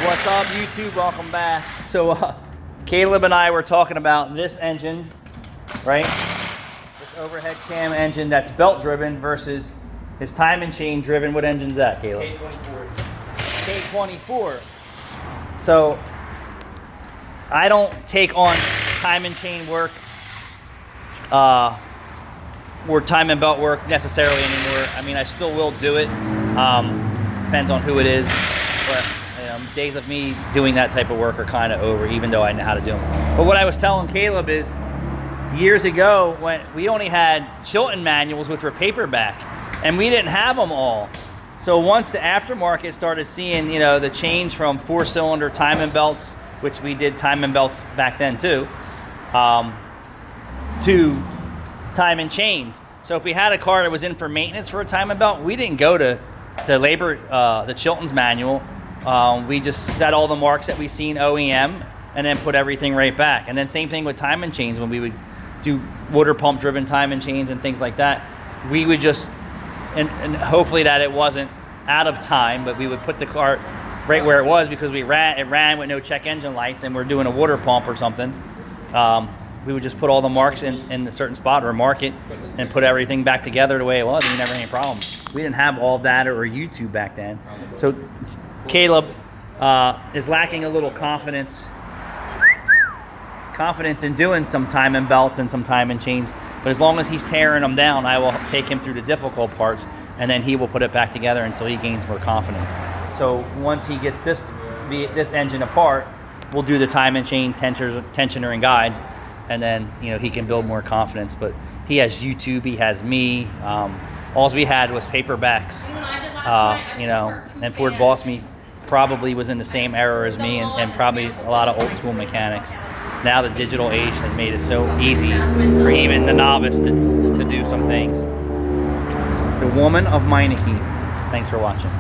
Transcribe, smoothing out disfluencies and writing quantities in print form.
What's up, YouTube? Welcome back. So Caleb and I were talking about this engine, right? This overhead cam engine that's belt driven versus his time and chain driven. What engine's that, Caleb? K24. K24. So I don't take on time and chain work or time and belt work necessarily anymore. I mean, I still will do it. Depends on who it is, but days of me doing that type of work are kind of over, even though I know how to do them. But what I was telling Caleb is, years ago, when we only had Chilton manuals, which were paperback, and we didn't have them all. So once the aftermarket started seeing, the change from 4-cylinder time and belts, which we did time and belts back then too, to time and chains. So if we had a car that was in for maintenance for a time and belt, we didn't go to the Chilton's manual. We just set all the marks that we seen OEM and then put everything right back. And then same thing with time and chains. When we would do water pump driven time and chains and things like that, we would just, and hopefully that it wasn't out of time, but we would put the car right where it was, because it ran with no check engine lights and we're doing a water pump or something. We would just put all the marks in a certain spot or mark it and put everything back together the way it was, and we never had any problems. We didn't have all that or YouTube back then. So Caleb is lacking a little confidence in doing some time and belts and some time and chains. But as long as he's tearing them down, I will take him through the difficult parts, and then he will put it back together until he gains more confidence. So once he gets this engine apart, we'll do the time and chain tensioner and guides, and then he can build more confidence. But he has YouTube, he has me. All we had was paperbacks, and Ford Boss Me probably was in the same era as me, and probably a lot of old school mechanics. Now the digital age has made it so easy for even the novice to do some things. The Woman of Meineke. Thanks for watching.